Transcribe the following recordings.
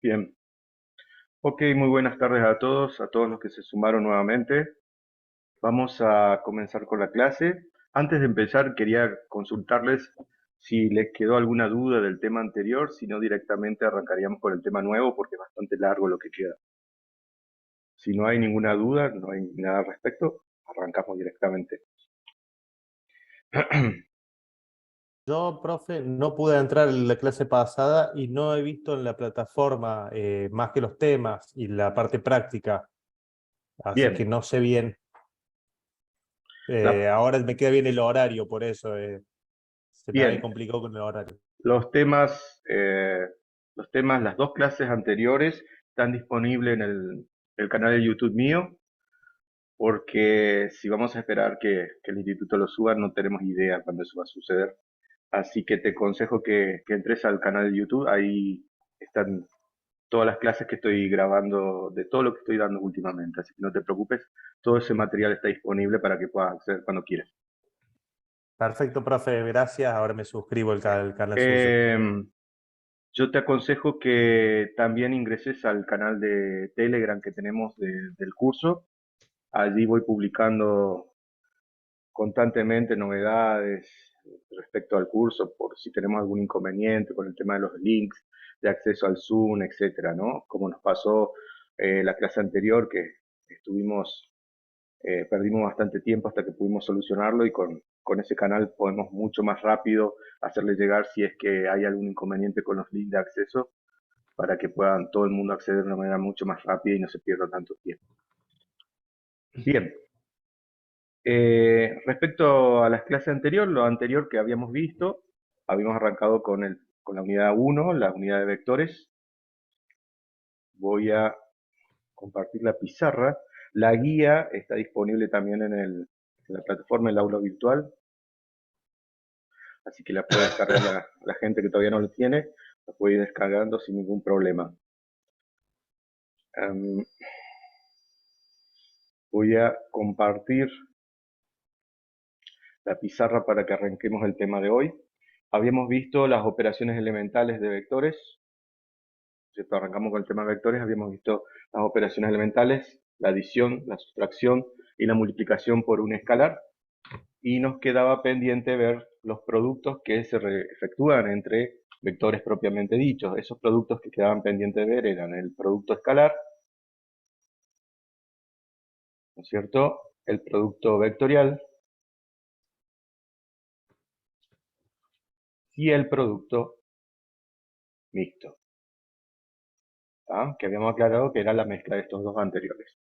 Bien, ok, muy buenas tardes a todos los que se sumaron nuevamente. Vamos a comenzar con la clase. Antes de empezar, quería consultarles si les quedó alguna duda del tema anterior, si no directamente arrancaríamos con el tema nuevo porque es bastante largo lo que queda. Si no hay ninguna duda, no hay nada al respecto, arrancamos directamente. Yo, profe, no pude entrar en la clase pasada y no he visto en la plataforma más que los temas y la parte práctica, así que Bien, no sé bien. la- Ahora me queda bien el horario, por eso se me había bien, complicado con el horario. los temas, eh, las dos clases anteriores están disponibles en el canal de YouTube mío. Porque si vamos a esperar que el instituto lo suba, no tenemos idea cuándo eso va a suceder. Así que te aconsejo que entres al canal de YouTube, ahí están todas las clases que estoy grabando, de todo lo que estoy dando últimamente, así que no te preocupes, todo ese material está disponible para que puedas acceder cuando quieras. Perfecto, profe, gracias. Ahora me suscribo al canal suyo. Em, yo te aconsejo que también ingreses al canal de Telegram que tenemos del curso, allí voy publicando constantemente novedades respecto al curso, por si tenemos algún inconveniente con el tema de los links de acceso al Zoom, etcétera, ¿no? Como nos pasó la clase anterior, que estuvimos, perdimos bastante tiempo hasta que pudimos solucionarlo y con ese canal podemos mucho más rápido hacerle llegar si es que hay algún inconveniente con los links de acceso para que puedan todo el mundo acceder de una manera mucho más rápida y no se pierda tanto tiempo. Bien, respecto a las clases anteriores, lo anterior que habíamos visto, habíamos arrancado con la unidad uno, la unidad de vectores. Voy a compartir la pizarra. La guía está disponible también en la plataforma del aula virtual, así que la puede descargar la gente que todavía no lo tiene, la puede ir descargando sin ningún problema. Em, Voy a compartir la pizarra para que arranquemos el tema de hoy. Habíamos visto las operaciones elementales de vectores. ¿Cierto? Arrancamos con el tema de vectores, habíamos visto las operaciones elementales, la adición, la sustracción y la multiplicación por un escalar, y nos quedaba pendiente ver los productos que se efectúan entre vectores propiamente dichos. Esos productos que quedaban pendientes de ver eran el producto escalar, ¿no es cierto? El producto vectorial y el producto mixto, ¿tá? Que habíamos aclarado que era la mezcla de estos dos anteriores.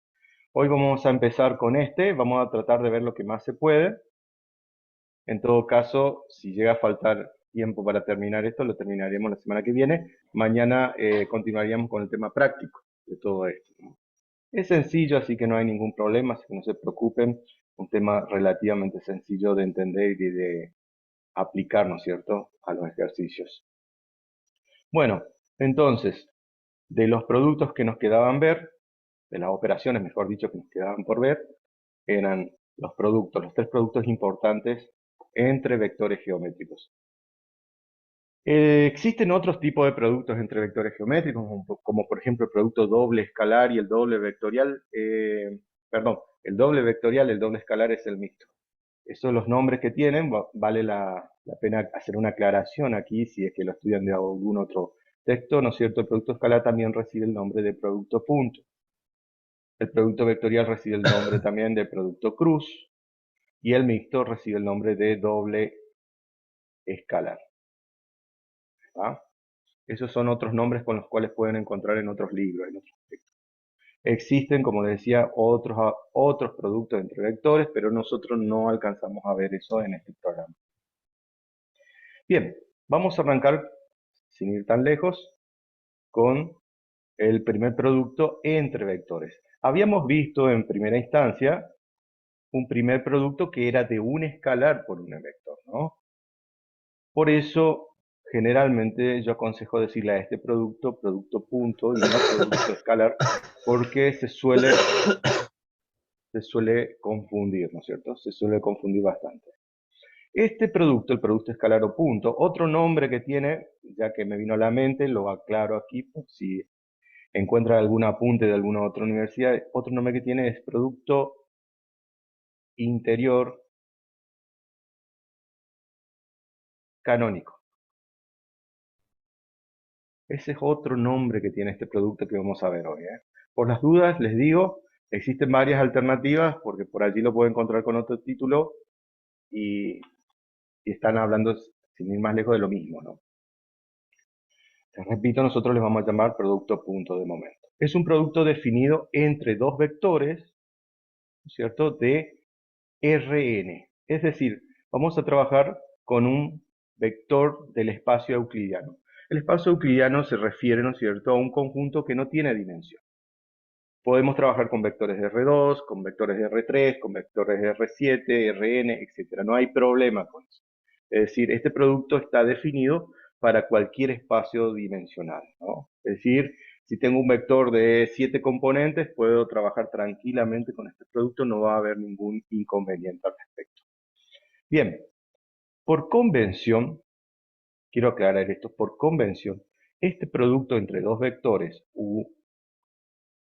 Hoy vamos a empezar con este, vamos a tratar de ver lo que más se puede. En todo caso, si llega a faltar tiempo para terminar esto, lo terminaremos la semana que viene. Mañana continuaríamos con el tema práctico de todo esto, ¿no? Es sencillo, así que no hay ningún problema, así que no se preocupen. Un tema relativamente sencillo de entender y de aplicar, ¿no es cierto?, a los ejercicios. Bueno, entonces, de los productos que nos quedaban ver, de las operaciones, mejor dicho, que nos quedaban por ver, eran los productos, los tres productos importantes entre vectores geométricos. Existen otros tipos de productos entre vectores geométricos, como por ejemplo el producto doble escalar y el doble vectorial. Perdón, el doble vectorial, el doble escalar es el mixto. Esos son los nombres que tienen, vale la pena hacer una aclaración aquí si es que lo estudian de algún otro texto, ¿no es cierto? El producto escalar también recibe el nombre de producto punto. El producto vectorial recibe el nombre también de producto cruz y el mixto recibe el nombre de doble escalar. ¿Ah? Esos son otros nombres con los cuales pueden encontrar en otros libros, en otros textos. Existen, como les decía, otros productos entre vectores, pero nosotros no alcanzamos a ver eso en este programa. Bien, vamos a arrancar, sin ir tan lejos, con el primer producto entre vectores. Habíamos visto en primera instancia un primer producto que era de un escalar por un vector, ¿no? Por eso, generalmente yo aconsejo decirle a este producto, producto punto y no producto escalar, porque se suele confundir, ¿no es cierto? Se suele confundir bastante. Este producto, el producto escalar o punto, otro nombre que tiene, ya que me vino a la mente, lo aclaro aquí, por si encuentran algún apunte de alguna otra universidad, otro nombre que tiene es producto interior canónico. Ese es otro nombre que tiene este producto que vamos a ver hoy, ¿eh? Por las dudas, les digo, existen varias alternativas porque por allí lo pueden encontrar con otro título y, y están hablando, sin ir más lejos, de lo mismo, ¿no? Les repito, nosotros les vamos a llamar producto punto de momento. Es un producto definido entre dos vectores, ¿cierto? De Rn. Es decir, vamos a trabajar con un vector del espacio euclidiano. El espacio euclidiano se refiere, ¿no es cierto?, a un conjunto que no tiene dimensión. Podemos trabajar con vectores de R2, con vectores de R3, con vectores de R7, Rn, etc. No hay problema con eso. Es decir, este producto está definido para cualquier espacio dimensional, ¿no? Es decir, si tengo un vector de 7 componentes, puedo trabajar tranquilamente con este producto, no va a haber ningún inconveniente al respecto. Bien, por convención, quiero aclarar esto, por convención, este producto entre dos vectores u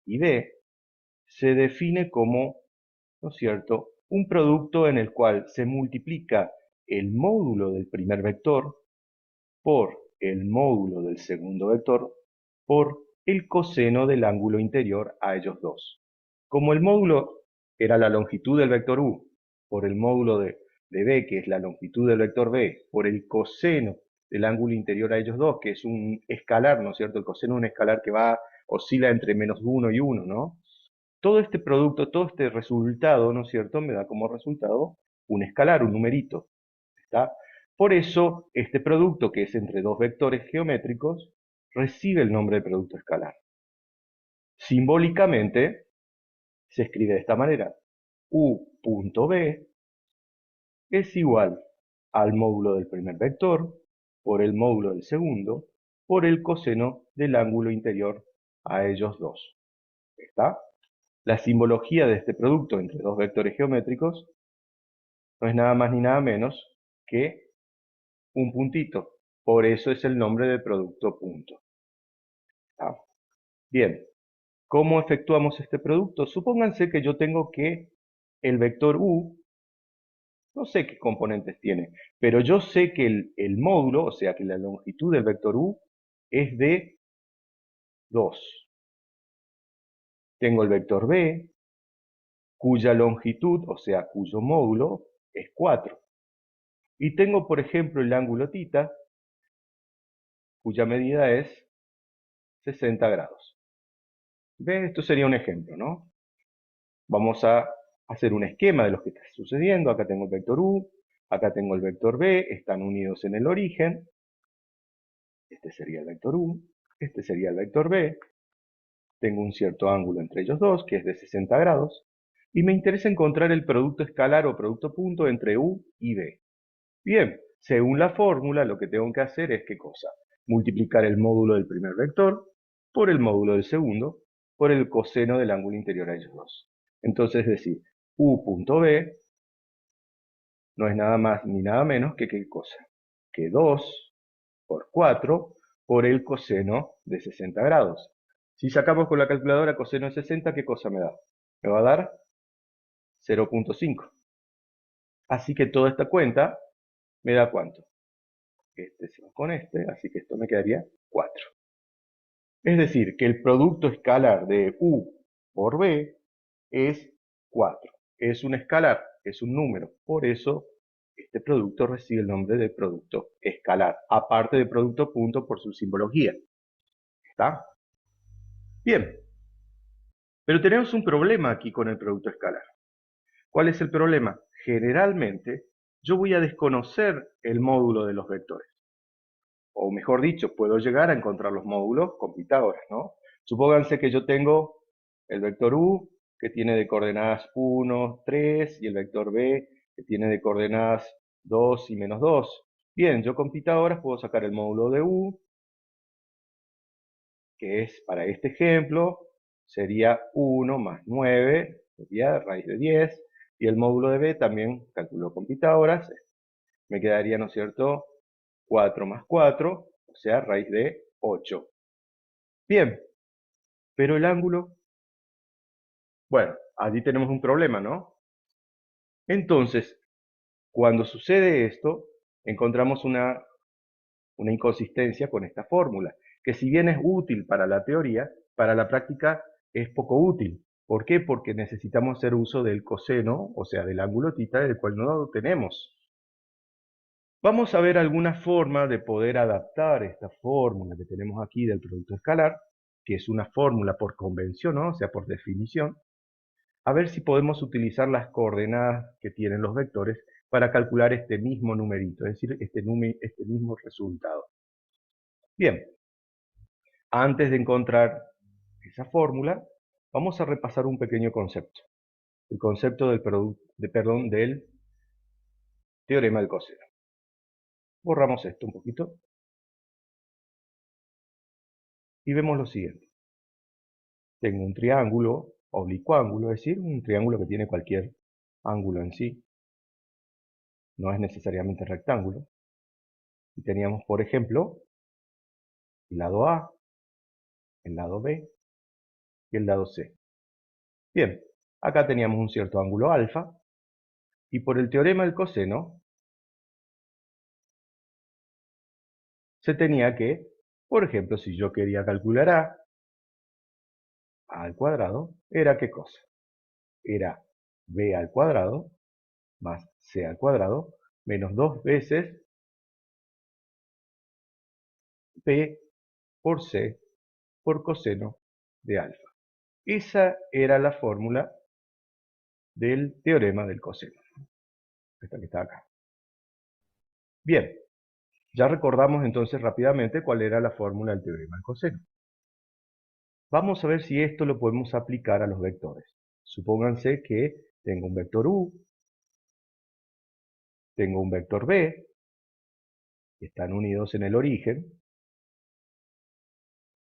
y b se define como, ¿no es cierto?, un producto en el cual se multiplica el módulo del primer vector por el módulo del segundo vector por el coseno del ángulo interior a ellos dos. Como el módulo era la longitud del vector u por el módulo de b, que es la longitud del vector b, por el coseno del ángulo interior a ellos dos, que es un escalar, ¿no es cierto? El coseno es un escalar que oscila entre -1 y 1, ¿no? Todo este producto, todo este resultado, ¿no es cierto?, me da como resultado un escalar, un numerito, ¿está? Por eso, este producto, que es entre dos vectores geométricos, recibe el nombre de producto escalar. Simbólicamente, se escribe de esta manera. U.b es igual al módulo del primer vector por el módulo del segundo por el coseno del ángulo interior a ellos dos. ¿Está? La simbología de este producto entre dos vectores geométricos no es nada más ni nada menos que un puntito. Por eso es el nombre de producto punto. ¿Está? Bien, ¿cómo efectuamos este producto? Supónganse que yo tengo que el vector u, no sé qué componentes tiene, pero yo sé que el módulo, o sea que la longitud del vector u, es de 2. Tengo el vector b, cuya longitud, o sea, cuyo módulo, es 4. Y tengo, por ejemplo, el ángulo θ, cuya medida es 60 grados. ¿Ven? Esto sería un ejemplo, ¿no? Vamos a hacer un esquema de lo que está sucediendo. Acá tengo el vector u, acá tengo el vector b, están unidos en el origen. Este sería el vector u, este sería el vector b. Tengo un cierto ángulo entre ellos dos, que es de 60 grados. Y me interesa encontrar el producto escalar o producto punto entre u y b. Bien, según la fórmula, lo que tengo que hacer es, ¿qué cosa? Multiplicar el módulo del primer vector por el módulo del segundo por el coseno del ángulo interior a ellos dos. Entonces, es decir, u.b no es nada más ni nada menos que ¿qué cosa? Que 2 por 4 por el coseno de 60 grados. Si sacamos con la calculadora coseno de 60, ¿qué cosa me da? Me va a dar 0.5. Así que toda esta cuenta me da ¿cuánto? Este se va con este, así que esto me quedaría 4. Es decir, que el producto escalar de u por b es 4. Es un escalar, es un número. Por eso este producto recibe el nombre de producto escalar, aparte de producto punto por su simbología. ¿Está? Bien, pero tenemos un problema aquí con el producto escalar. ¿Cuál es el problema? Generalmente yo voy a desconocer el módulo de los vectores. O mejor dicho, puedo llegar a encontrar los módulos con Pitágoras, ¿no? Supónganse que yo tengo el vector u, que tiene de coordenadas 1, 3, y el vector b, que tiene de coordenadas 2 y -2. Bien, yo con Pitágoras puedo sacar el módulo de u, que es, para este ejemplo, sería 1 más 9, sería raíz de 10, y el módulo de b también calculo con Pitágoras, me quedaría, ¿no es cierto?, 4 más 4, o sea, raíz de 8. Bien, Pero el ángulo, bueno, allí tenemos un problema, ¿no? Entonces, cuando sucede esto, encontramos una inconsistencia con esta fórmula, que si bien es útil para la teoría, para la práctica es poco útil. ¿Por qué? Porque necesitamos hacer uso del coseno, o sea, del ángulo θ, del cual no lo tenemos. Vamos a ver alguna forma de poder adaptar esta fórmula que tenemos aquí del producto escalar, que es una fórmula por convención, ¿no? O sea, por definición, a ver si podemos utilizar las coordenadas que tienen los vectores para calcular este mismo numerito, es decir, este mismo resultado. Bien, antes de encontrar esa fórmula, vamos a repasar un pequeño concepto. El concepto del teorema del coseno. Borramos esto un poquito y vemos lo siguiente. Tengo un triángulo oblicuángulo, es decir, un triángulo que tiene cualquier ángulo en sí. No es necesariamente rectángulo. Y teníamos, por ejemplo, el lado A, el lado B y el lado C. Bien, acá teníamos un cierto ángulo alfa, y por el teorema del coseno, se tenía que, por ejemplo, si yo quería calcular A al cuadrado, ¿era qué cosa? Era B al cuadrado más C al cuadrado menos 2 veces B por C por coseno de alfa. Esa era la fórmula del teorema del coseno. Esta que está acá. Bien, ya recordamos entonces rápidamente cuál era la fórmula del teorema del coseno. Vamos a ver si esto lo podemos aplicar a los vectores. Supónganse que tengo un vector u, tengo un vector b, que están unidos en el origen.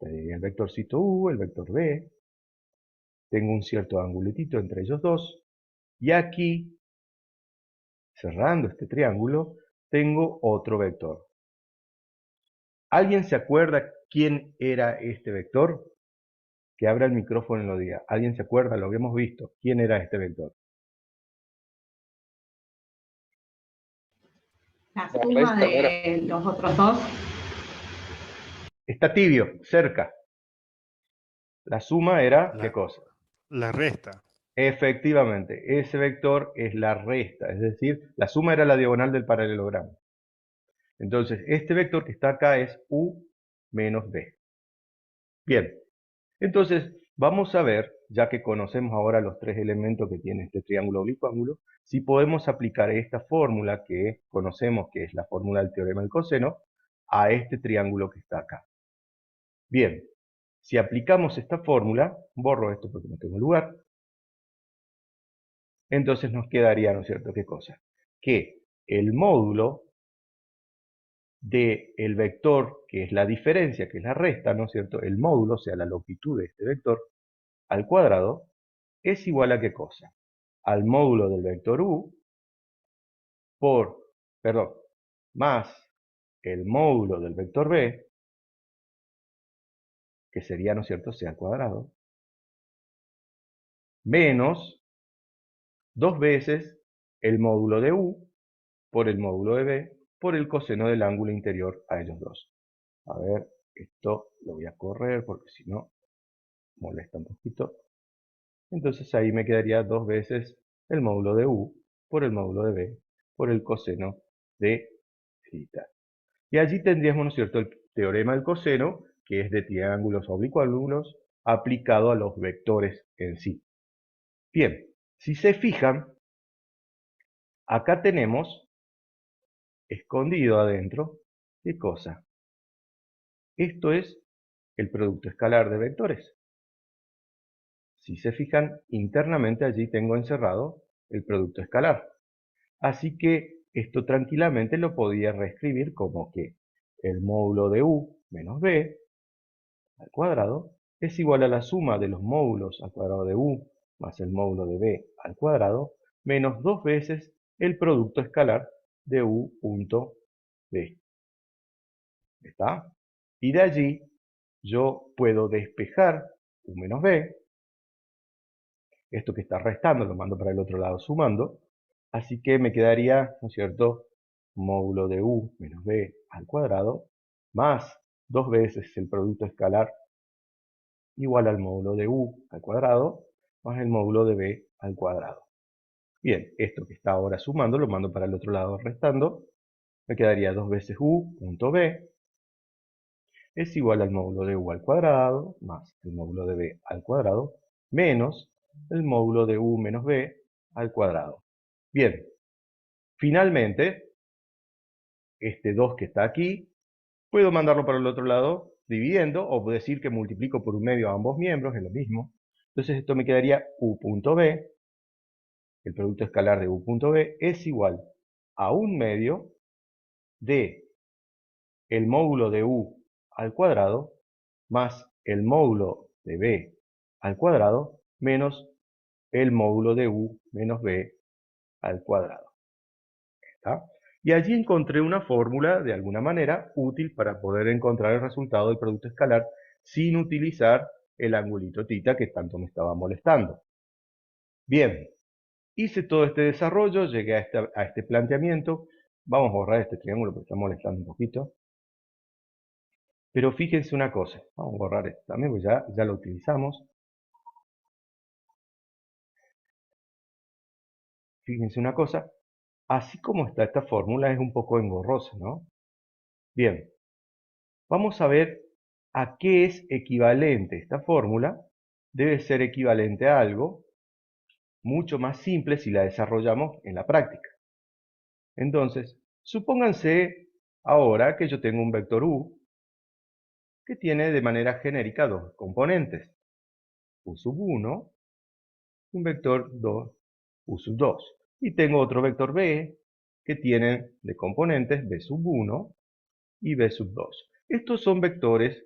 El vectorcito u, el vector b. Tengo un cierto angulitito entre ellos dos. Y aquí, cerrando este triángulo, tengo otro vector. ¿Alguien se acuerda quién era este vector? Que abra el micrófono y lo diga. ¿Alguien se acuerda? Lo habíamos visto. ¿Quién era este vector? La suma de los otros dos. Está tibio, cerca. La suma era, ¿qué cosa? La resta. Efectivamente, ese vector es la resta, es decir, la suma era la diagonal del paralelogramo. Entonces, este vector que está acá es u menos b. Bien, entonces vamos a ver, ya que conocemos ahora los tres elementos que tiene este triángulo oblicuángulo, si podemos aplicar esta fórmula que conocemos que es la fórmula del teorema del coseno a este triángulo que está acá. Bien, si aplicamos esta fórmula, borro esto porque no tengo lugar, entonces nos quedaría, ¿no es cierto?, ¿qué cosa? Que el módulo del vector, que es la diferencia, que es la resta, ¿no es cierto?, el módulo, o sea, la longitud de este vector, al cuadrado, es igual a ¿qué cosa? Al módulo del vector u más el módulo del vector b, que sería, ¿no es cierto?, c al cuadrado, menos 2 veces el módulo de u por el módulo de b por el coseno del ángulo interior a ellos dos. A ver, esto lo voy a correr porque si no molesta un poquito. Entonces ahí me quedaría 2 veces el módulo de u por el módulo de b por el coseno de θ. Y allí tendríamos, ¿no es cierto?, el teorema del coseno, que es de triángulos oblicuángulos, aplicado a los vectores en sí. Bien, si se fijan, acá tenemos escondido adentro, ¿qué cosa? Esto es el producto escalar de vectores. Si se fijan, internamente allí tengo encerrado el producto escalar. Así que esto tranquilamente lo podía reescribir como que el módulo de u menos b al cuadrado es igual a la suma de los módulos al cuadrado de u más el módulo de b al cuadrado menos 2 veces el producto escalar de u punto b. ¿Está? Y de allí yo puedo despejar u menos b. Esto que está restando lo mando para el otro lado sumando. Así que me quedaría, ¿no es cierto?, módulo de u menos b al cuadrado más 2 veces el producto escalar igual al módulo de u al cuadrado más el módulo de b al cuadrado. Bien, esto que está ahora sumando lo mando para el otro lado restando. Me quedaría 2 veces u punto b es igual al módulo de u al cuadrado más el módulo de b al cuadrado menos el módulo de u menos b al cuadrado. Bien, finalmente, este 2 que está aquí, puedo mandarlo para el otro lado dividiendo, o decir que multiplico por un medio a ambos miembros, es lo mismo. Entonces esto me quedaría u punto b, el producto escalar de u punto b, es igual a un medio de el módulo de u al cuadrado más el módulo de b al cuadrado menos el módulo de u menos b al cuadrado. ¿Está? Y allí encontré una fórmula, de alguna manera, útil para poder encontrar el resultado del producto escalar sin utilizar el angulito θ que tanto me estaba molestando. Bien, hice todo este desarrollo, llegué a este planteamiento. Vamos a borrar este triángulo porque está molestando un poquito. Pero fíjense una cosa, vamos a borrar esto también porque ya lo utilizamos. Fíjense una cosa, así como está esta fórmula es un poco engorrosa, ¿no? Bien, vamos a ver a qué es equivalente esta fórmula. Debe ser equivalente a algo mucho más simple si la desarrollamos en la práctica. Entonces, supónganse ahora que yo tengo un vector u que tiene de manera genérica dos componentes, u sub 1, un vector 2, u sub 2. Y tengo otro vector b que tiene de componentes b sub 1 y b sub 2. Estos son vectores,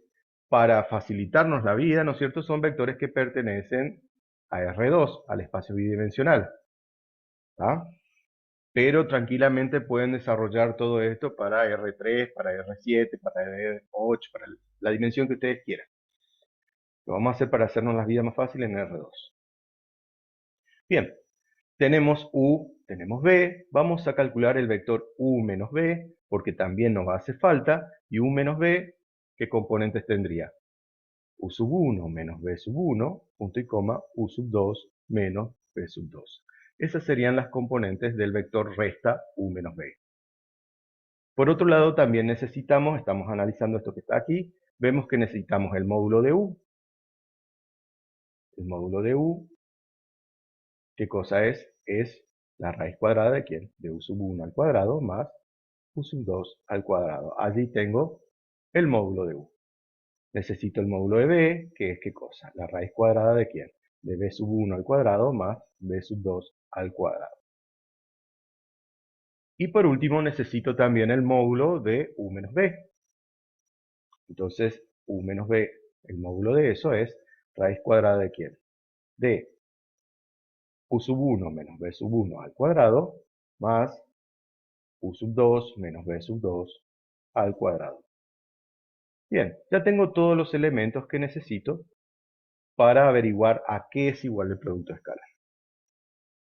para facilitarnos la vida, ¿no es cierto? Son vectores que pertenecen a R2, al espacio bidimensional. ¿Tá? Pero tranquilamente pueden desarrollar todo esto para R3, para R7, para R8, para la dimensión que ustedes quieran. Lo vamos a hacer para hacernos la vida más fácil en R2. Bien, tenemos U, tenemos B, vamos a calcular el vector U menos B, porque también nos hace falta, y U menos B, ¿qué componentes tendría? U sub 1 menos B sub 1, punto y coma, U sub 2 menos B sub 2. Esas serían las componentes del vector resta U menos B. Por otro lado, también necesitamos, estamos analizando esto que está aquí, vemos que necesitamos el módulo de U. El módulo de U, ¿qué cosa es? Es la raíz cuadrada de ¿quién? De U sub 1 al cuadrado más U sub 2 al cuadrado. Allí tengo el módulo de U. Necesito el módulo de B, que es ¿qué cosa? La raíz cuadrada de ¿quién? De B sub 1 al cuadrado más B sub 2 al cuadrado. Y por último necesito también el módulo de U menos B. Entonces, U menos B, el módulo de eso es raíz cuadrada de ¿quién? De U sub 1 menos B sub 1 al cuadrado más U sub 2 menos B sub 2 al cuadrado. Bien, ya tengo todos los elementos que necesito para averiguar a qué es igual el producto escalar.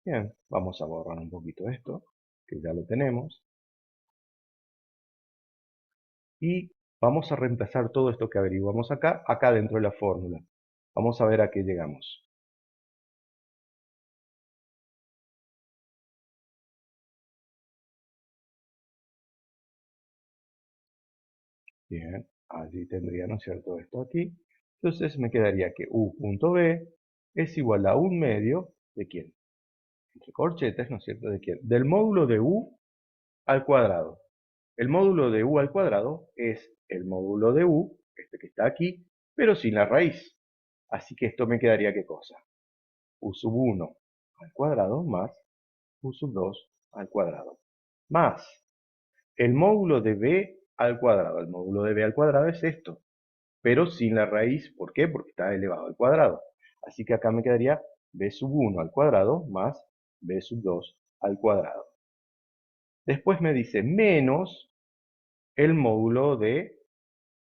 Bien, vamos a borrar un poquito esto, que ya lo tenemos. Y vamos a reemplazar todo esto que averiguamos acá dentro de la fórmula. Vamos a ver a qué llegamos. Bien, allí tendría, ¿no es cierto?, esto aquí. Entonces me quedaría que u punto b es igual a un medio de ¿quién? Entre corchetes, ¿no es cierto?, de ¿quién? Del módulo de u al cuadrado. El módulo de u al cuadrado es el módulo de u, este que está aquí, pero sin la raíz. Así que esto me quedaría ¿qué cosa? U sub 1 al cuadrado más U sub 2 al cuadrado. Más el módulo de b al cuadrado. El módulo de b al cuadrado es esto, pero sin la raíz. ¿Por qué? Porque está elevado al cuadrado. Así que acá me quedaría b sub 1 al cuadrado más b sub 2 al cuadrado. Después me dice menos el módulo de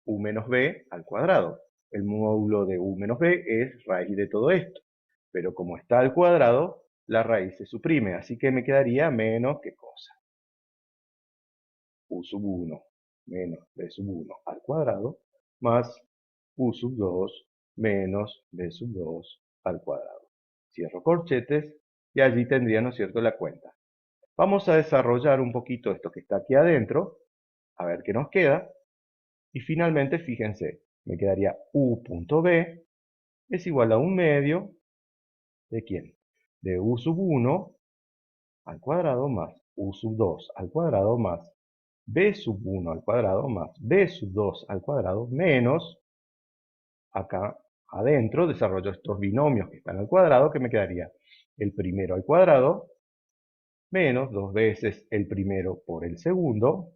u menos b al cuadrado. el módulo de u menos b es raíz de todo esto. Pero como está al cuadrado, la raíz se suprime, así que me quedaría menos, ¿qué cosa? U sub 1 menos b sub 1 al cuadrado, más u sub 2 menos b sub 2 al cuadrado. Cierro corchetes y allí tendría, ¿no es cierto?, la cuenta. Vamos a desarrollar un poquito esto que está aquí adentro, a ver qué nos queda. Y finalmente, fíjense, me quedaría u punto b es igual a 1/2 ¿de quién? De u sub 1 al cuadrado más u sub 2 al cuadrado más b sub 1 al cuadrado más b sub 2 al cuadrado menos, acá adentro desarrollo estos binomios que están al cuadrado, que me quedaría el primero al cuadrado menos 2 veces el primero por el segundo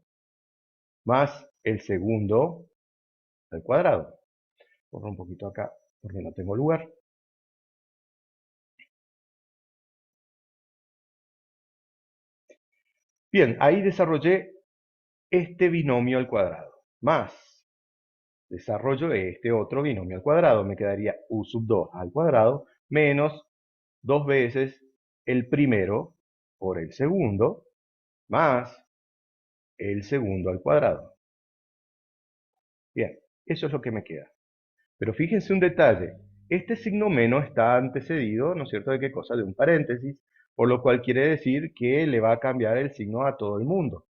más el segundo al cuadrado. Borro un poquito acá porque no tengo lugar. Bien, ahí desarrollé este binomio al cuadrado, más desarrollo este otro binomio al cuadrado. Me quedaría u sub 2 al cuadrado menos 2 veces el primero por el segundo más el segundo al cuadrado. Bien, eso es lo que me queda. Pero fíjense un detalle. Este signo menos está antecedido, ¿no es cierto?, ¿de qué cosa? De un paréntesis, por lo cual quiere decir que le va a cambiar el signo a todo el mundo.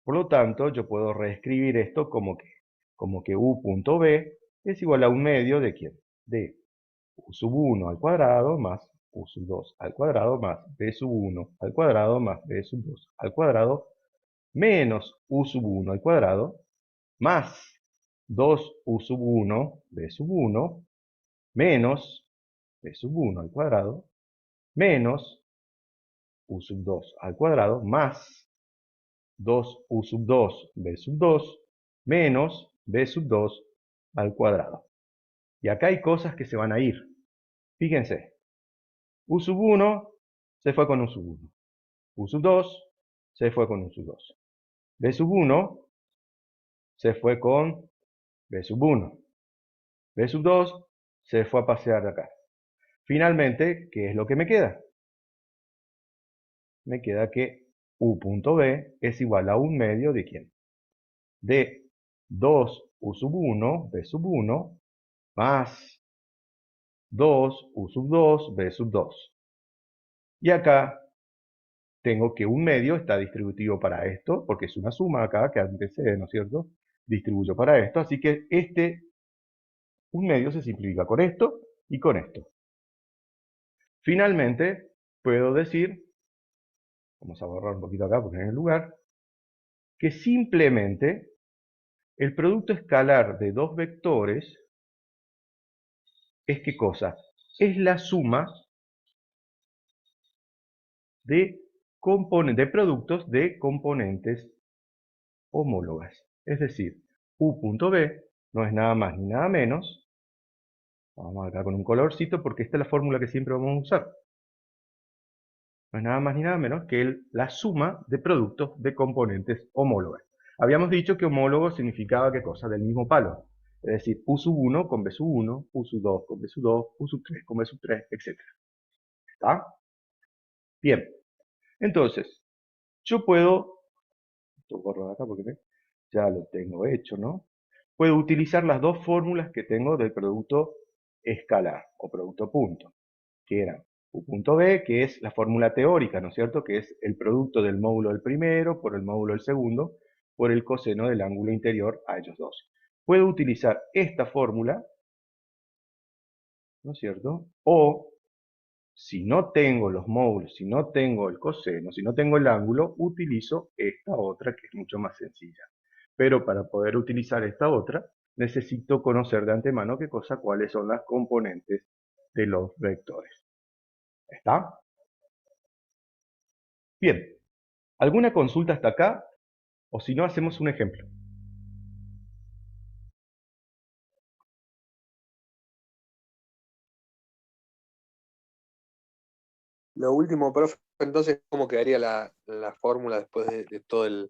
Por lo tanto, yo puedo reescribir esto como que u punto b es igual a 1/2 ¿de quién? De u sub 1 al cuadrado más u sub 2 al cuadrado más b sub 1 al cuadrado más b sub 2 al cuadrado menos u sub 1 al cuadrado más 2u sub 1 b sub 1 menos b sub 1 al cuadrado menos u sub 2 al cuadrado más 2u sub 2 b sub 2 menos b sub 2 al cuadrado. Y acá hay cosas que se van a ir. Fíjense, u sub 1 se fue con u sub 1. U sub 2 se fue con u sub 2. B sub 1 se fue con B sub 1. B sub 2 se fue a pasear de acá. Finalmente, ¿qué es lo que me queda? Me queda que u punto b es igual a 1/2 ¿de quién? De 2u sub 1, b sub 1, más 2u sub 2, b sub 2. Y acá tengo que 1/2 está distributivo para esto, porque es una suma acá que antecede, ¿no es cierto? Distribuyo para esto, así que este 1/2 se simplifica con esto y con esto. Finalmente, puedo decir, vamos a borrar un poquito acá porque no hay lugar, que simplemente el producto escalar de dos vectores es ¿qué cosa? Es la suma de productos de componentes homólogas. Es decir, u punto b no es nada más ni nada menos, vamos acá con un colorcito porque esta es la fórmula que siempre vamos a usar, no es nada más ni nada menos que la suma de productos de componentes homólogas. Habíamos dicho que homólogo significaba ¿qué cosa? Del mismo palo. Es decir, u sub 1 con b sub 1, u sub 2 con b sub 2, u sub 3 con b sub 3, etc. ¿Está? Bien. Entonces, yo puedo, esto borro de acá porque ya lo tengo hecho, ¿no? Puedo utilizar las dos fórmulas que tengo del producto escalar o producto punto, que eran u punto b, que es la fórmula teórica, ¿no es cierto? Que es el producto del módulo del primero por el módulo del segundo por el coseno del ángulo interior a ellos dos. Puedo utilizar esta fórmula, ¿no es cierto? O, si no tengo los módulos, si no tengo el coseno, si no tengo el ángulo, utilizo esta otra que es mucho más sencilla. Pero para poder utilizar esta otra, necesito conocer de antemano cuáles son las componentes de los vectores. ¿Está? Bien. ¿Alguna consulta hasta acá? O si no, hacemos un ejemplo. Lo último, profe, entonces, ¿cómo quedaría la fórmula después de todo De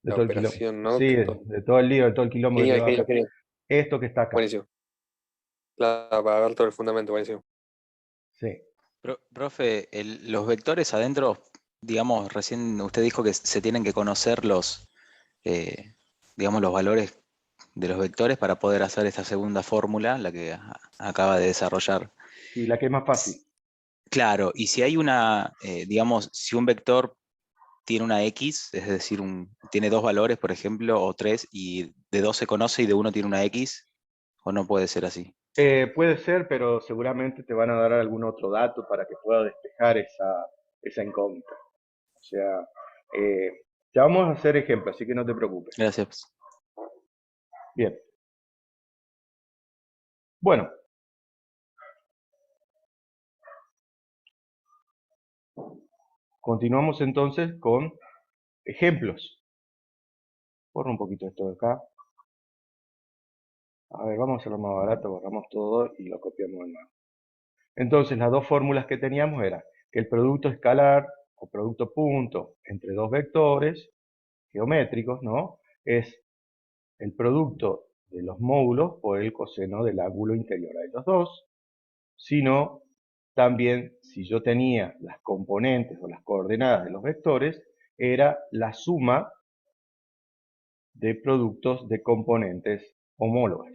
la todo el quilombo. operación, ¿no? Sí, de todo el lío, de todo el quilombo que Genial, lleva genial, acá. genial. Esto que está acá. Buenísimo. Claro, para ver todo el fundamento, buenísimo. Sí. Profe, los vectores adentro, digamos, recién usted dijo que se tienen que conocer digamos, los valores de los vectores para poder hacer esta segunda fórmula, la que acaba de desarrollar. Y la que es más fácil. Claro, y si hay digamos, si un vector tiene una X, es decir, tiene dos valores, por ejemplo, o tres, y de dos se conoce y de uno tiene una X, ¿o no puede ser así? Puede ser, pero seguramente te van a dar algún otro dato para que pueda despejar esa incógnita. O sea, ya vamos a hacer ejemplos, así que no te preocupes. Gracias. Bien. Bueno. Continuamos entonces con ejemplos. Borro un poquito esto de acá. A ver, vamos a hacerlo más barato, borramos todo y lo copiamos de nuevo. Entonces, las dos fórmulas que teníamos eran que el producto escalar o producto punto entre dos vectores geométricos, ¿no? Es el producto de los módulos por el coseno del ángulo interior a ellos dos, sino también si yo tenía las componentes o las coordenadas de los vectores, era la suma de productos de componentes homólogas.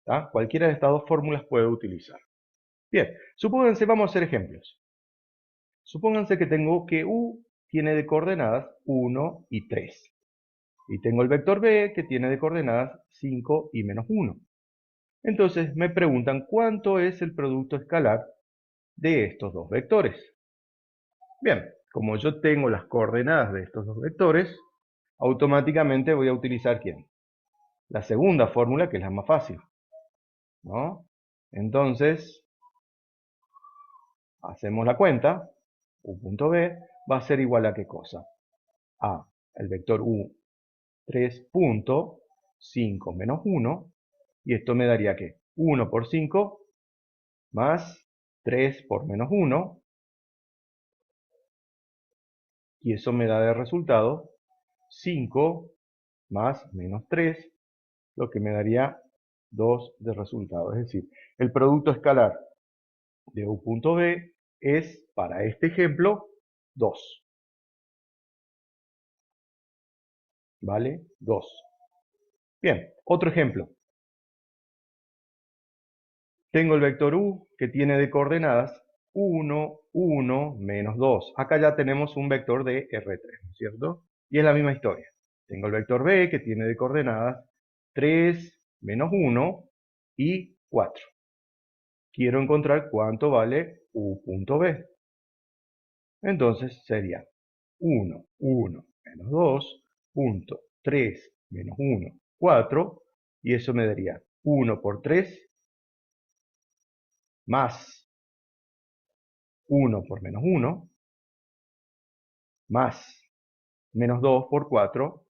¿Tá? Cualquiera de estas dos fórmulas puede utilizar. Bien, supónganse, vamos a hacer ejemplos. Supónganse que tengo que U tiene de coordenadas 1 y 3. Y tengo el vector B que tiene de coordenadas 5 y menos 1. Entonces me preguntan cuánto es el producto escalar de estos dos vectores. Bien, como yo tengo las coordenadas de estos dos vectores, automáticamente voy a utilizar ¿quién? La segunda fórmula, que es la más fácil, ¿no? Entonces, hacemos la cuenta, U.B va a ser igual a ¿qué cosa? A el vector U 3.5 menos 1, y esto me daría ¿qué? 1 por 5 más 3 por menos 1, y eso me da de resultado 5 más menos 3, lo que me daría 2 de resultado. Es decir, el producto escalar de U.B es, para este ejemplo, 2. ¿Vale? 2. Bien, otro ejemplo. Tengo el vector U que tiene de coordenadas 1, 1, menos 2. Acá ya tenemos un vector de R3, ¿no es cierto? Y es la misma historia. Tengo el vector B que tiene de coordenadas 3, menos 1 y 4. Quiero encontrar cuánto vale U.B. Entonces sería 1, 1, menos 2, punto 3, menos 1, 4. Y eso me daría 1 por 3 más 1 por menos 1, más menos 2 por 4,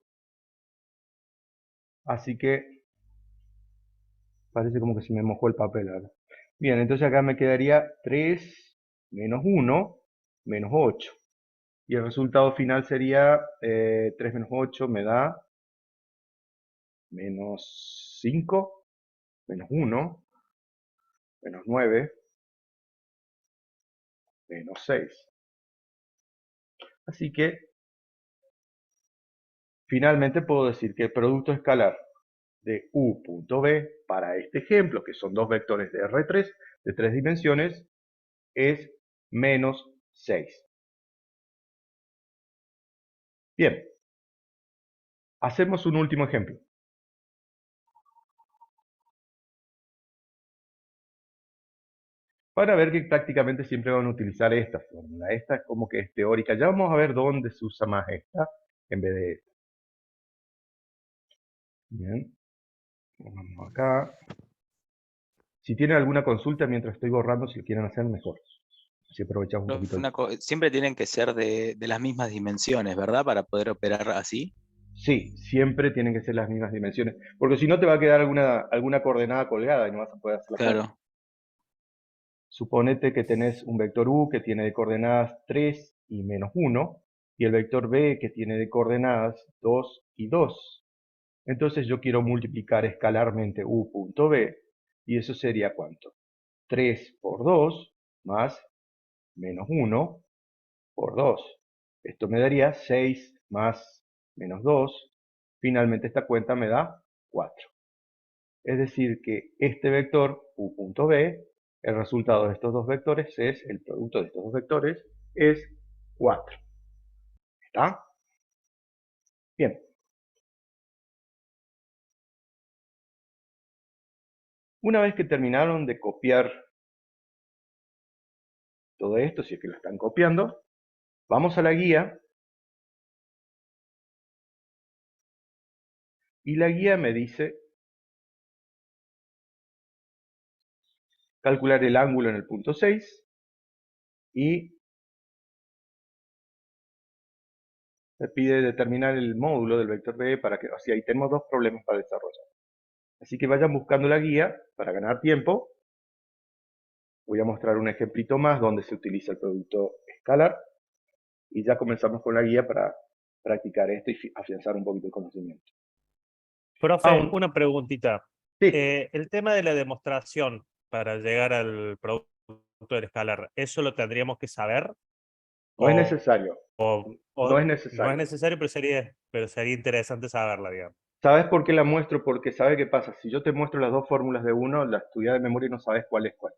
así que parece como que se me mojó el papel ahora. Bien, entonces acá me quedaría 3 menos 1, menos 8. Y el resultado final sería 3 menos 8 me da menos 5, menos 1, menos 9, menos 6. Así que finalmente puedo decir que el producto escalar de U.B para este ejemplo, que son dos vectores de R3 de 3 dimensiones, es menos 6. Bien, hacemos un último ejemplo. Para ver que prácticamente siempre van a utilizar esta fórmula. Esta es como que es teórica. Ya vamos a ver dónde se usa más esta en vez de esta. Bien, vamos acá. Si tienen alguna consulta mientras estoy borrando, si lo quieren hacer, mejor. Así aprovechamos un poquito. Siempre tienen que ser de las mismas dimensiones, ¿verdad? Para poder operar así. Sí, siempre tienen que ser las mismas dimensiones. Porque si no te va a quedar alguna coordenada colgada y no vas a poder hacer la cuenta. Claro. Suponete que tenés un vector U que tiene de coordenadas 3 y menos 1, y el vector B que tiene de coordenadas 2 y 2. Entonces yo quiero multiplicar escalarmente u punto b, y eso sería ¿cuánto? 3 por 2 más menos 1 por 2. Esto me daría 6 más menos 2. Finalmente esta cuenta me da 4. Es decir que este vector u punto b, el resultado de estos dos vectores es, el producto de estos dos vectores es 4. ¿Está? Bien. Una vez que terminaron de copiar todo esto, si es que lo están copiando, vamos a la guía. Y la guía me dice calcular el ángulo en el punto 6 y me pide determinar el módulo del vector b para que, o sea, ahí tenemos dos problemas para desarrollar. Así que vayan buscando la guía para ganar tiempo. Voy a mostrar un ejemplito más donde se utiliza el producto escalar y ya comenzamos con la guía para practicar esto y afianzar un poquito el conocimiento. Profe, una preguntita. Sí, El tema de la demostración para llegar al producto del escalar, ¿eso lo tendríamos que saber? no es ¿O, necesario. o No es no es necesario. necesario, pero sería interesante saberla, digamos? ¿Sabes por qué la muestro? Porque ¿sabes qué pasa? Si yo te muestro las dos fórmulas de uno, la estudias de memoria y no sabes cuál es cuál.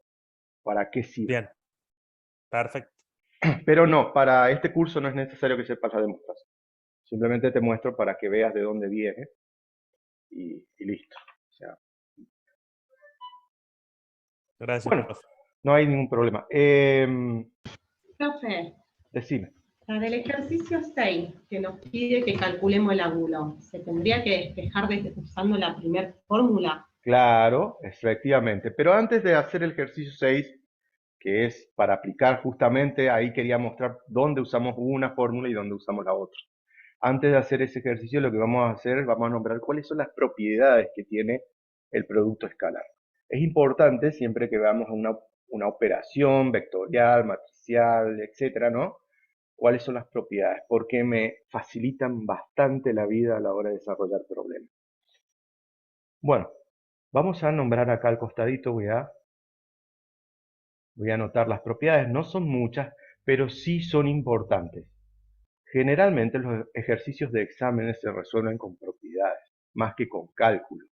¿Para qué sirve? Bien, perfecto. Pero no, para este curso no es necesario que sepas la demostración. Simplemente te muestro para que veas de dónde viene y listo. O sea, Gracias, bueno, profe. no hay ningún problema. Profe, Decime. para el ejercicio 6, que nos pide que calculemos el ángulo, ¿se tendría que despejar usando la primera fórmula? Claro, efectivamente. Pero antes de hacer el ejercicio 6, que es para aplicar justamente, ahí quería mostrar dónde usamos una fórmula y dónde usamos la otra. Antes de hacer ese ejercicio, lo que vamos a hacer, vamos a nombrar cuáles son las propiedades que tiene el producto escalar. Es importante siempre que veamos una operación vectorial, matricial, etcétera, ¿no? ¿Cuáles son las propiedades? Porque me facilitan bastante la vida a la hora de desarrollar problemas. Bueno, vamos a nombrar acá al costadito, voy a anotar las propiedades. No son muchas, pero sí son importantes. Generalmente los ejercicios de exámenes se resuelven con propiedades, más que con cálculo.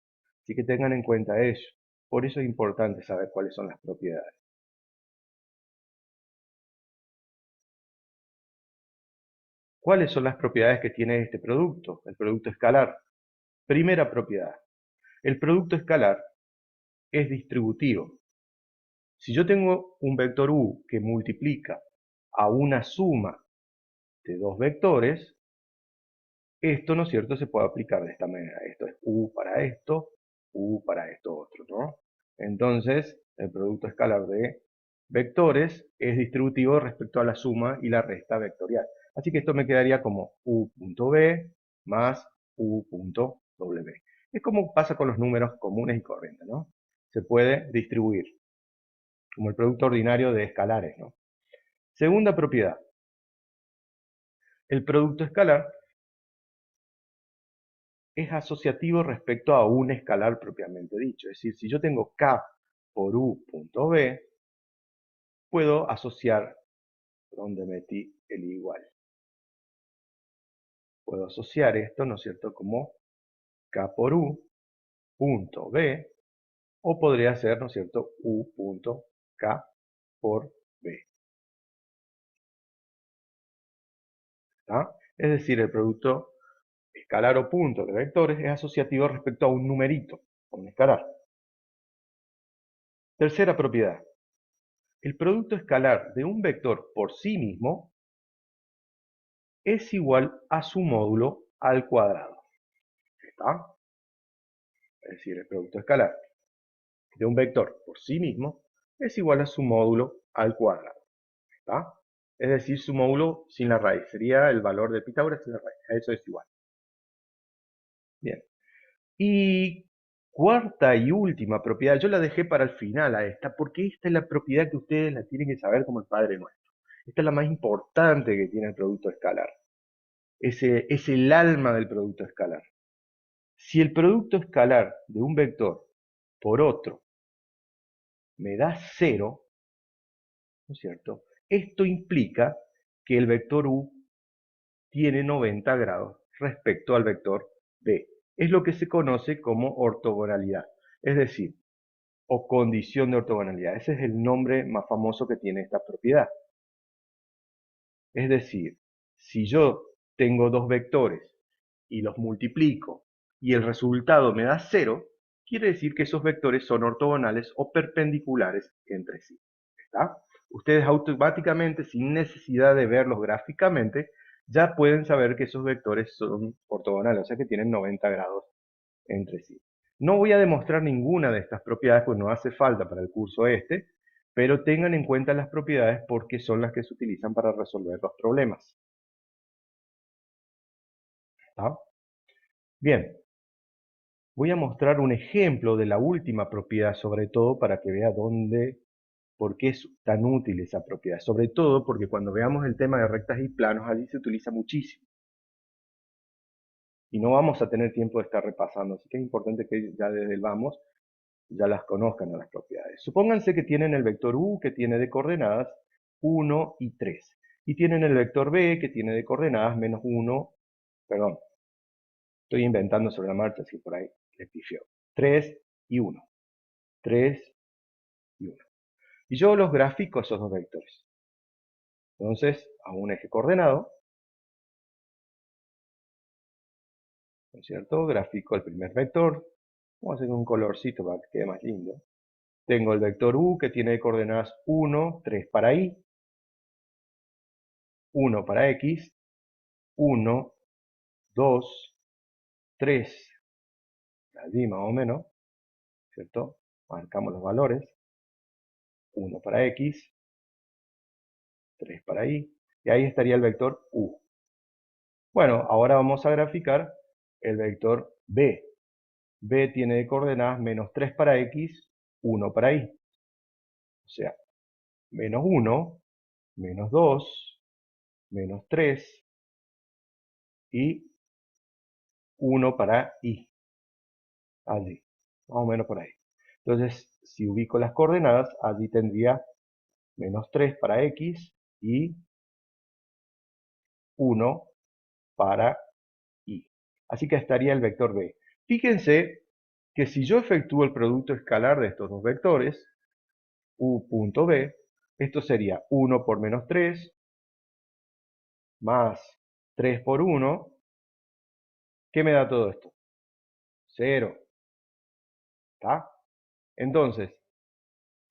Así que tengan en cuenta eso. Por eso es importante saber cuáles son las propiedades. ¿Cuáles son las propiedades que tiene este producto? El producto escalar. Primera propiedad. El producto escalar es distributivo. Si yo tengo un vector u que multiplica a una suma de dos vectores, esto, ¿no es cierto?, se puede aplicar de esta manera. Esto es u para esto otro, ¿no? Entonces, el producto escalar de vectores es distributivo respecto a la suma y la resta vectorial. Así que esto me quedaría como u.b más u.w. Es como pasa con los números comunes y corrientes, ¿no? Se puede distribuir, como el producto ordinario de escalares, ¿no? Segunda propiedad. El producto escalar es asociativo respecto a un escalar propiamente dicho. Es decir, si yo tengo k por u.b, puedo asociar, donde metí el igual. Puedo asociar esto, ¿no es cierto?, como k por u punto b, o podría ser, ¿no es cierto?, u punto k por b. ¿Está? Es decir, el producto escalar o punto de vectores es asociativo respecto a un numerito, a un escalar. Tercera propiedad. El producto escalar de un vector por sí mismo es igual a su módulo al cuadrado. ¿Está? Es decir, el producto escalar de un vector por sí mismo es igual a su módulo al cuadrado. ¿Está? Es decir, su módulo sin la raíz. Sería el valor de Pitágoras sin la raíz. A eso es igual. Bien. Y cuarta y última propiedad, yo la dejé para el final a esta, porque esta es la propiedad que ustedes la tienen que saber como el Padre Nuestro. Esta es la más importante que tiene el producto escalar. Es el alma del producto escalar. Si el producto escalar de un vector por otro me da 0, ¿no es cierto? Esto implica que el vector u tiene 90 grados respecto al vector b. Es lo que se conoce como ortogonalidad, es decir, o condición de ortogonalidad. Ese es el nombre más famoso que tiene esta propiedad. Es decir, si yo tengo dos vectores y los multiplico y el resultado me da 0, quiere decir que esos vectores son ortogonales o perpendiculares entre sí. ¿Está? Ustedes automáticamente, sin necesidad de verlos gráficamente, ya pueden saber que esos vectores son ortogonales, o sea que tienen 90 grados entre sí. No voy a demostrar ninguna de estas propiedades, pues no hace falta para el curso este, pero tengan en cuenta las propiedades porque son las que se utilizan para resolver los problemas. ¿Está? Bien, voy a mostrar un ejemplo de la última propiedad, sobre todo para que vea por qué es tan útil esa propiedad. Sobre todo porque cuando veamos el tema de rectas y planos, allí se utiliza muchísimo. Y no vamos a tener tiempo de estar repasando, así que es importante que ya desde el vamos ya las conozcan a las propiedades. Supónganse que tienen el vector u que tiene de coordenadas 1 y 3. Y tienen el vector b que tiene de coordenadas menos 1, perdón, estoy inventando sobre la marcha, así por ahí les pifió. 3 y 1. 3 y 1. Y yo los grafico a esos dos vectores. Entonces, a un eje coordenado, ¿no es cierto? Grafico el primer vector. Vamos a hacer un colorcito para que quede más lindo. Tengo el vector u que tiene de coordenadas 1, 3 para y, 1 para x, 1, 2, 3, allí más o menos, ¿cierto? Marcamos los valores, 1 para x, 3 para y ahí estaría el vector u. Bueno, ahora vamos a graficar el vector b. b tiene de coordenadas menos 3 para x, 1 para y. O sea, menos 1, menos 2, menos 3 y 1 para y. Allí, más o menos por ahí. Entonces, si ubico las coordenadas, allí tendría menos 3 para x y 1 para y. Así que estaría el vector b. Fíjense que si yo efectúo el producto escalar de estos dos vectores, u.b, esto sería 1 por menos 3, más 3 por 1, ¿qué me da todo esto? 0. ¿Está? Entonces,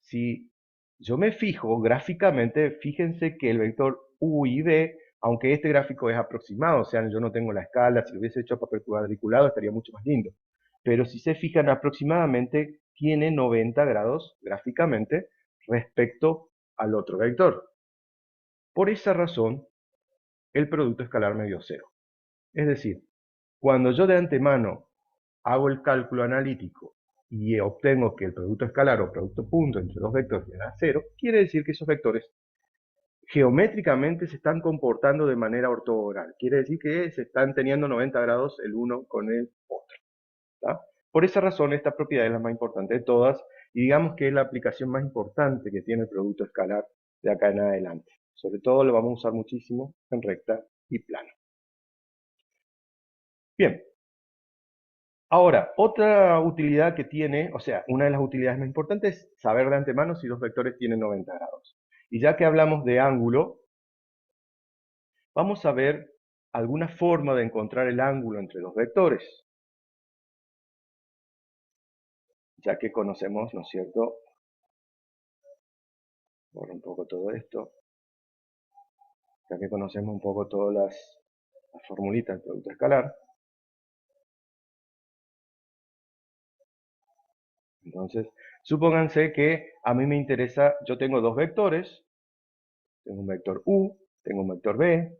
si yo me fijo gráficamente, fíjense que el vector u y b, aunque este gráfico es aproximado, o sea, yo no tengo la escala, si lo hubiese hecho a papel cuadriculado estaría mucho más lindo. Pero si se fijan aproximadamente, tiene 90 grados gráficamente respecto al otro vector. Por esa razón, el producto escalar me dio 0. Es decir, cuando yo de antemano hago el cálculo analítico y obtengo que el producto escalar o producto punto entre dos vectores me da 0, quiere decir que esos vectores geométricamente se están comportando de manera ortogonal. Quiere decir que se están teniendo 90 grados el uno con el otro. ¿Tá? Por esa razón, esta propiedad es la más importante de todas y digamos que es la aplicación más importante que tiene el producto escalar de acá en adelante. Sobre todo lo vamos a usar muchísimo en recta y plano. Bien. Ahora, otra utilidad que tiene, o sea, una de las utilidades más importantes es saber de antemano si los vectores tienen 90 grados. Y ya que hablamos de ángulo, vamos a ver alguna forma de encontrar el ángulo entre los vectores. Ya que conocemos, ¿no es cierto? Borro un poco todo esto. Ya que conocemos un poco todas las formulitas del producto escalar. Entonces, supónganse que a mí me interesa, yo tengo dos vectores. Tengo un vector u, tengo un vector b,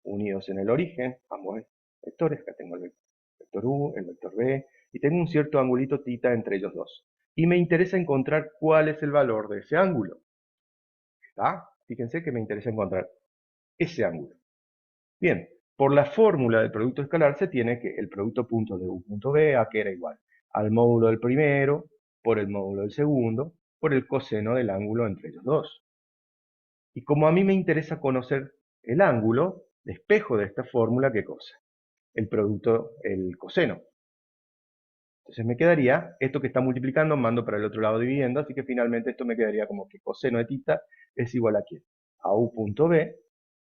unidos en el origen, ambos vectores. Acá tengo el vector u, el vector b, y tengo un cierto angulito θ entre ellos dos. Y me interesa encontrar cuál es el valor de ese ángulo. ¿Está? Fíjense que me interesa encontrar ese ángulo. Bien, Por la fórmula del producto escalar se tiene que el producto punto de u punto b, a que era igual al módulo del primero, por el módulo del segundo, por el coseno del ángulo entre ellos dos. Y como a mí me interesa conocer el ángulo, despejo de esta fórmula, ¿qué cosa? El producto, el coseno. Entonces me quedaría, esto que está multiplicando, mando para el otro lado dividiendo, así que finalmente esto me quedaría como que coseno de tita es igual a ¿quién? A u punto b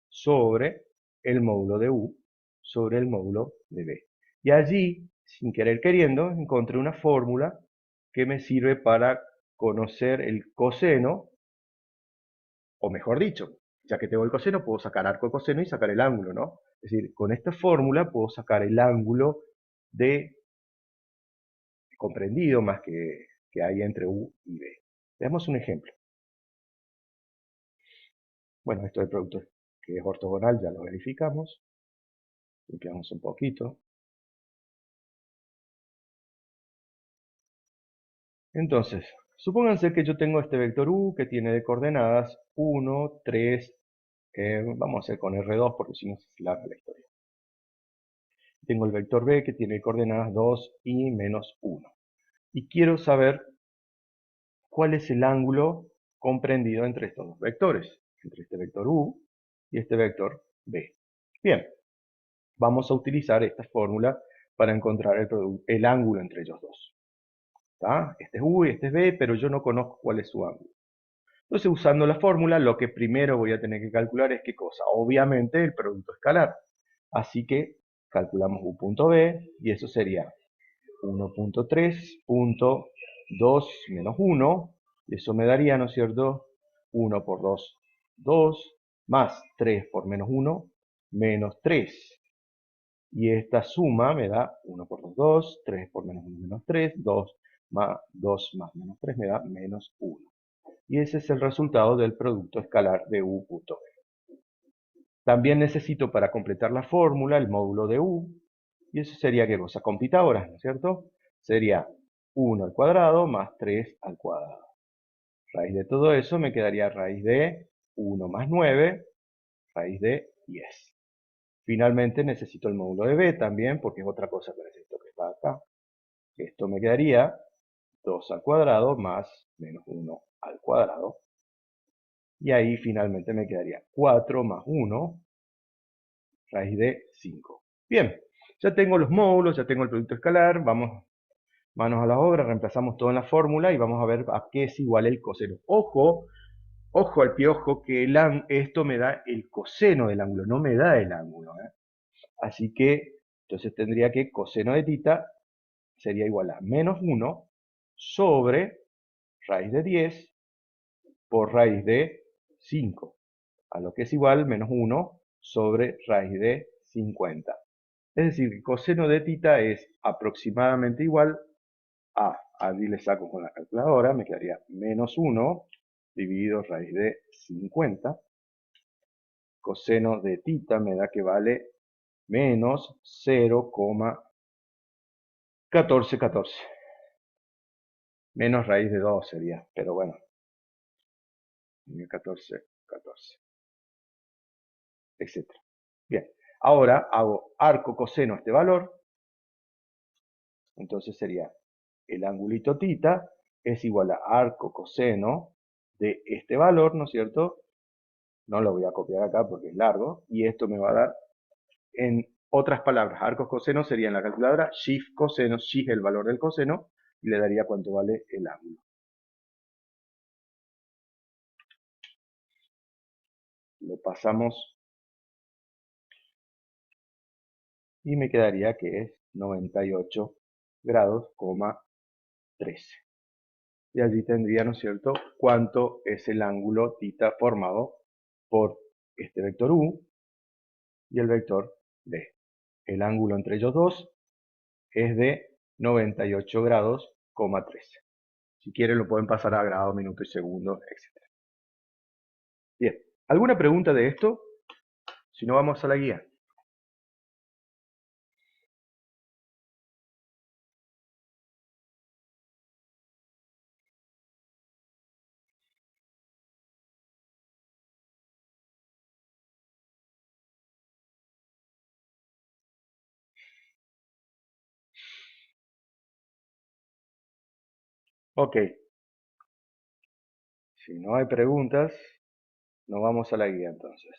sobre el módulo de u sobre el módulo de b. Y allí, sin querer queriendo, encontré una fórmula que me sirve para conocer el coseno, o mejor dicho, ya que tengo el coseno, puedo sacar arco de coseno y sacar el ángulo, ¿no? Es decir, con esta fórmula puedo sacar el ángulo de comprendido más que hay entre u y b. Veamos un ejemplo. Bueno, esto del producto que es ortogonal ya lo verificamos. Limpiamos un poquito. Entonces, supónganse que yo tengo este vector u que tiene de coordenadas 1, 3, vamos a hacer con R2 porque si no se larga la historia. Tengo el vector b que tiene coordenadas 2 y menos 1. Y quiero saber cuál es el ángulo comprendido entre estos dos vectores, entre este vector u y este vector b. Bien, vamos a utilizar esta fórmula para encontrar el ángulo entre ellos dos. ¿Tá? Este es u y este es b, pero yo no conozco cuál es su ángulo. Entonces, usando la fórmula, lo que primero voy a tener que calcular es qué cosa. Obviamente, el producto escalar. Así que calculamos u punto b, y eso sería 1.3.2 menos 1, y eso me daría, ¿no es cierto? 1 por 2, 2, más 3 por menos 1, menos 3. Y esta suma me da 1 por 2, 2, 3 por menos 1, menos 3, 2 más menos 3 me da menos 1. Y ese es el resultado del producto escalar de u punto b. También necesito para completar la fórmula el módulo de u, y eso sería ¿qué cosa? Con Pitágoras, ¿no es cierto? Sería 1 al cuadrado más 3 al cuadrado. Raíz de todo eso me quedaría raíz de 1 más 9, raíz de 10. Finalmente necesito el módulo de b también, porque es otra cosa que necesito que está acá. Esto me quedaría 2 al cuadrado más menos 1 al cuadrado. Y ahí finalmente me quedaría 4 más 1, raíz de 5. Bien, ya tengo los módulos, ya tengo el producto escalar, vamos manos a la obra, reemplazamos todo en la fórmula y vamos a ver a qué es igual el coseno. Ojo, ojo al piojo, que esto me da el coseno del ángulo, no me da el ángulo. Así que, entonces tendría que coseno de tita sería igual a menos 1 sobre raíz de 10 por raíz de 5, a lo que es igual menos 1 sobre raíz de 50. Es decir, que coseno de tita es aproximadamente igual a, allí le saco con la calculadora, me quedaría menos 1 dividido raíz de 50. Coseno de tita me da que vale menos 0,1414. Menos raíz de 2 sería, pero bueno, 14, 14, etc. Bien, ahora hago arco coseno a este valor, entonces sería el angulito tita es igual a arco coseno de este valor, ¿no es cierto? No lo voy a copiar acá porque es largo, y esto me va a dar, en otras palabras, arcos coseno sería en la calculadora, shift coseno, shift el valor del coseno, y le daría cuánto vale el ángulo. Lo pasamos y me quedaría que es 98 grados, 13. Y allí tendría, ¿no es cierto?, cuánto es el ángulo tita formado por este vector u y el vector d. El ángulo entre ellos dos es de 98 grados, 13. Si quieren lo pueden pasar a grado, minuto y segundo, etc. Bien, ¿alguna pregunta de esto? Si no, vamos a la guía. Ok, si no hay preguntas, nos vamos a la guía entonces.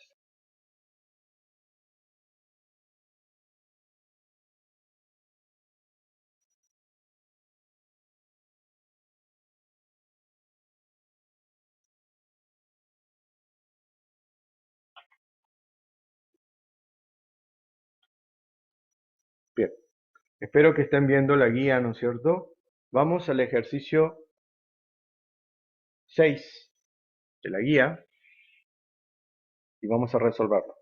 Bien, espero que estén viendo la guía, ¿no es cierto? Vamos al ejercicio 6 de la guía y vamos a resolverlo.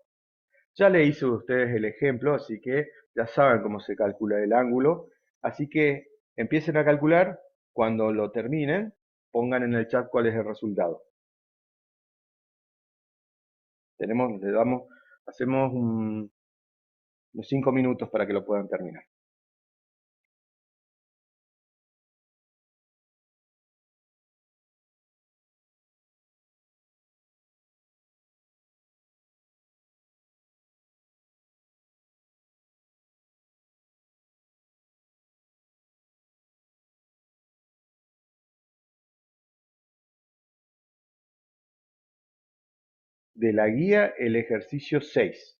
Ya le hice a ustedes el ejemplo, así que ya saben cómo se calcula el ángulo. Así que empiecen a calcular. Cuando lo terminen, pongan en el chat cuál es el resultado. Hacemos unos 5 minutos para que lo puedan terminar. De la guía, el ejercicio 6.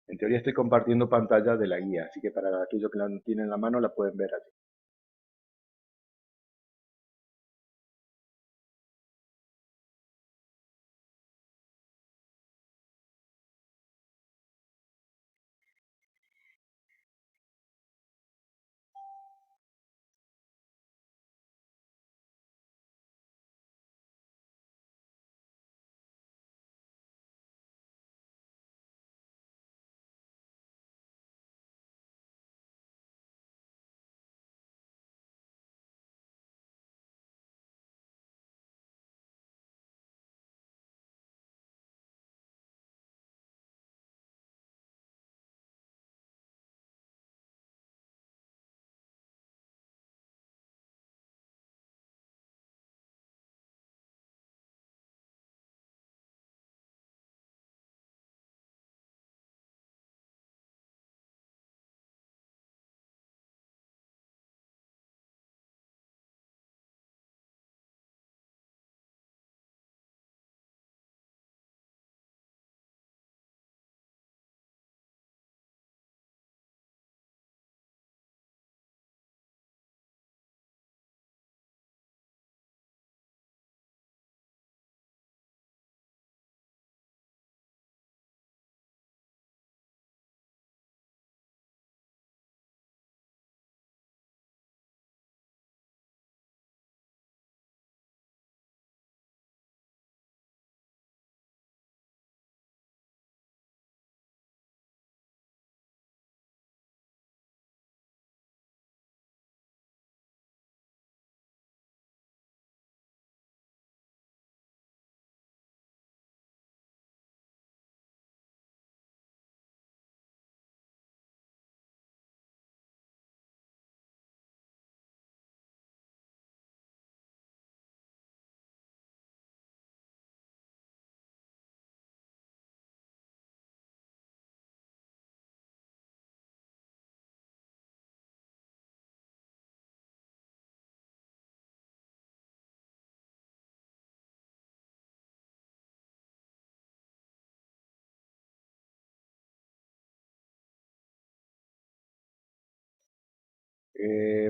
En teoría estoy compartiendo pantalla de la guía, así que para aquellos que la tienen en la mano la pueden ver allí.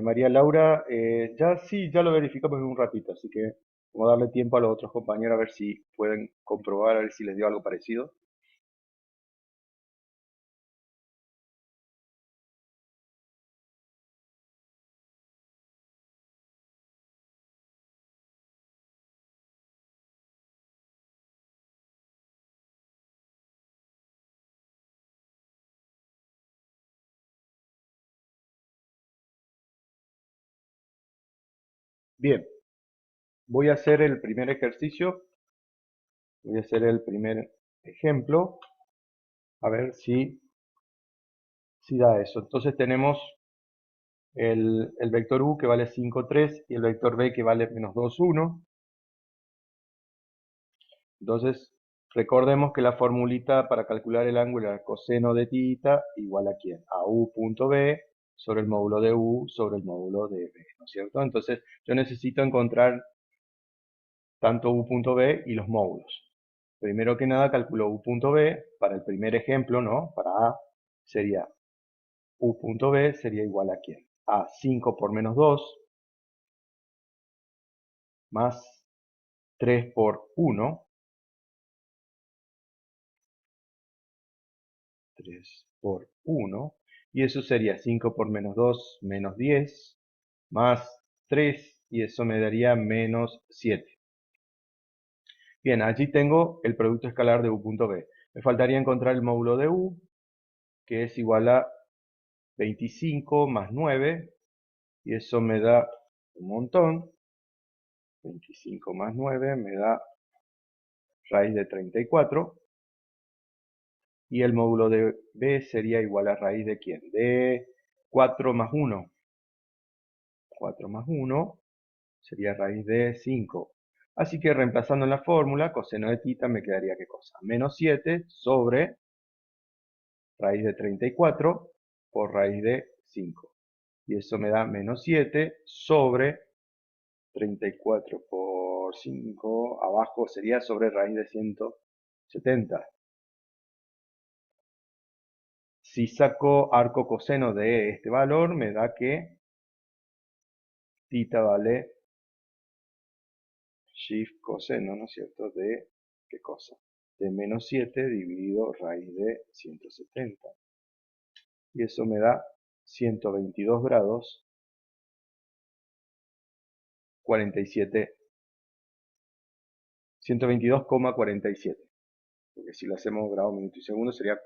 María Laura, ya lo verificamos en un ratito, así que vamos a darle tiempo a los otros compañeros a ver si pueden comprobar, a ver si les dio algo parecido. Bien, voy a hacer el primer ejercicio, voy a hacer el primer ejemplo. A ver si da eso. Entonces tenemos el vector u que vale 5, 3 y el vector b que vale menos 2, 1. Entonces, recordemos que la formulita para calcular el ángulo era coseno de tita igual a ¿quién? A u punto b sobre el módulo de u sobre el módulo de b, ¿no es cierto? Entonces, yo necesito encontrar tanto u punto b y los módulos. Primero que nada, calculo u punto b. Para el primer ejemplo, ¿no? Para a, sería u punto b sería igual a ¿quién? A 5 por menos 2 más 3 por 1. 3 por 1. Y eso sería 5 por menos 2, menos 10, más 3, y eso me daría menos 7. Bien, allí tengo el producto escalar de u punto b. Me faltaría encontrar el módulo de u, que es igual a 25 más 9, y eso me da un montón. 25 más 9 me da raíz de 34. Y el módulo de b sería igual a raíz de ¿quién? De 4 más 1. 4 más 1 sería raíz de 5. Así que reemplazando en la fórmula, coseno de tita me quedaría ¿qué cosa? Menos 7 sobre raíz de 34 por raíz de 5. Y eso me da menos 7 sobre 34 por 5. Abajo sería sobre raíz de 170. Si saco arco coseno de este valor, me da que tita vale shift coseno, ¿no es cierto? ¿De qué cosa? De menos 7 dividido raíz de 170. Y eso me da 122 grados 47. 122,47. Porque si lo hacemos grado, minuto y segundo sería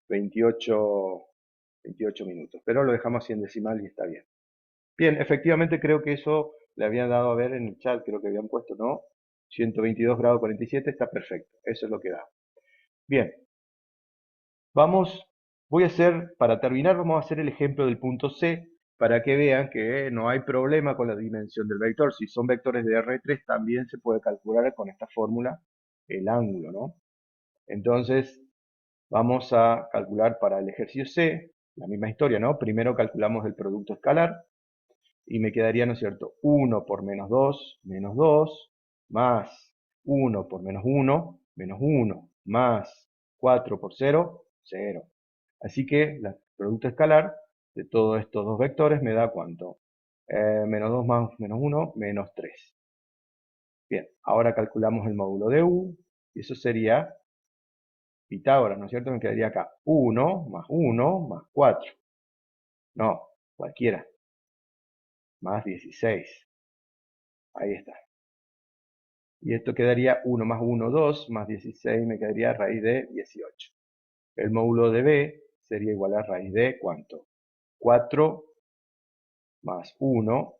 28, 28 minutos. Pero lo dejamos así en decimal y está bien. Bien, efectivamente creo que eso le habían dado a ver en el chat, creo que habían puesto, ¿no? 122 grados 47 está perfecto. Eso es lo que da. Bien, voy a hacer, para terminar, vamos a hacer el ejemplo del punto C, para que vean que no hay problema con la dimensión del vector. Si son vectores de R3, también se puede calcular con esta fórmula el ángulo, ¿no? Entonces, vamos a calcular para el ejercicio C, la misma historia, ¿no? Primero calculamos el producto escalar, y me quedaría, ¿no es cierto? 1 por menos 2, más 1 por menos 1, más 4 por 0, 0. Así que el producto escalar de todos estos dos vectores me da ¿cuánto? Menos 2 más menos 1, menos 3. Bien, ahora calculamos el módulo de u, y eso sería Pitágoras, ¿no es cierto? Me quedaría acá 1 más 4. No, cualquiera. Más 16. Ahí está. Y esto quedaría 1 más 1, 2, más 16 me quedaría raíz de 18. El módulo de b sería igual a raíz de ¿cuánto? 4 más 1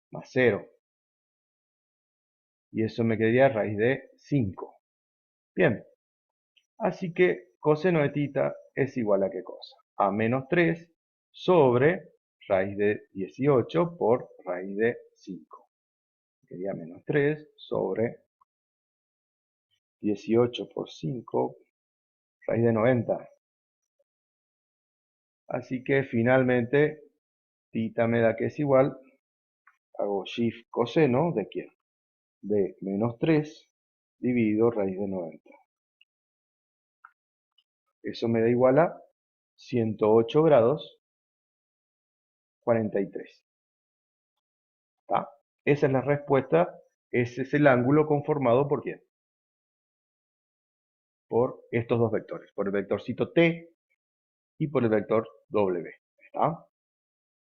más 0. Y eso me quedaría raíz de 5. Bien, así que coseno de tita es igual a ¿qué cosa? A menos 3 sobre raíz de 18 por raíz de 5. Quedaría menos 3 sobre 18 por 5, raíz de 90. Así que finalmente tita me da que es igual, hago shift coseno de ¿quién? De menos 3 dividido raíz de 90. Eso me da igual a 108 grados 43. ¿Está? Esa es la respuesta, ese es el ángulo conformado por ¿quién? Por estos dos vectores, por el vectorcito t y por el vector w. ¿Está?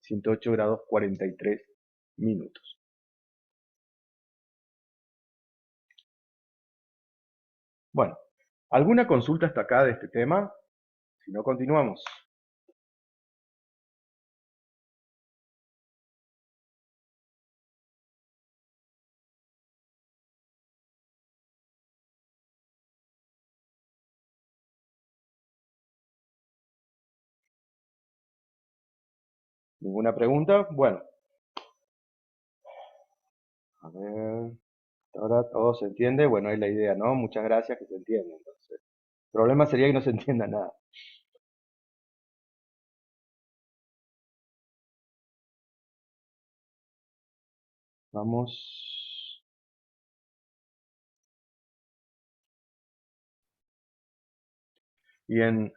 108 grados 43 minutos. Bueno, ¿alguna consulta hasta acá de este tema? Si no, continuamos. ¿Ninguna pregunta? Bueno. A ver. Ahora todo se entiende. Bueno, es la idea, ¿no? Muchas gracias, que se entienda. Entonces, el problema sería que no se entienda nada. Vamos. Bien.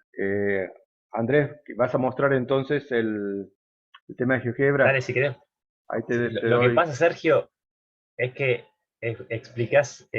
Andrés, ¿vas a mostrar entonces el tema de GeoGebra? Dale, si querés. Ahí Sí, te lo que doy. pasa, Sergio, es que explicás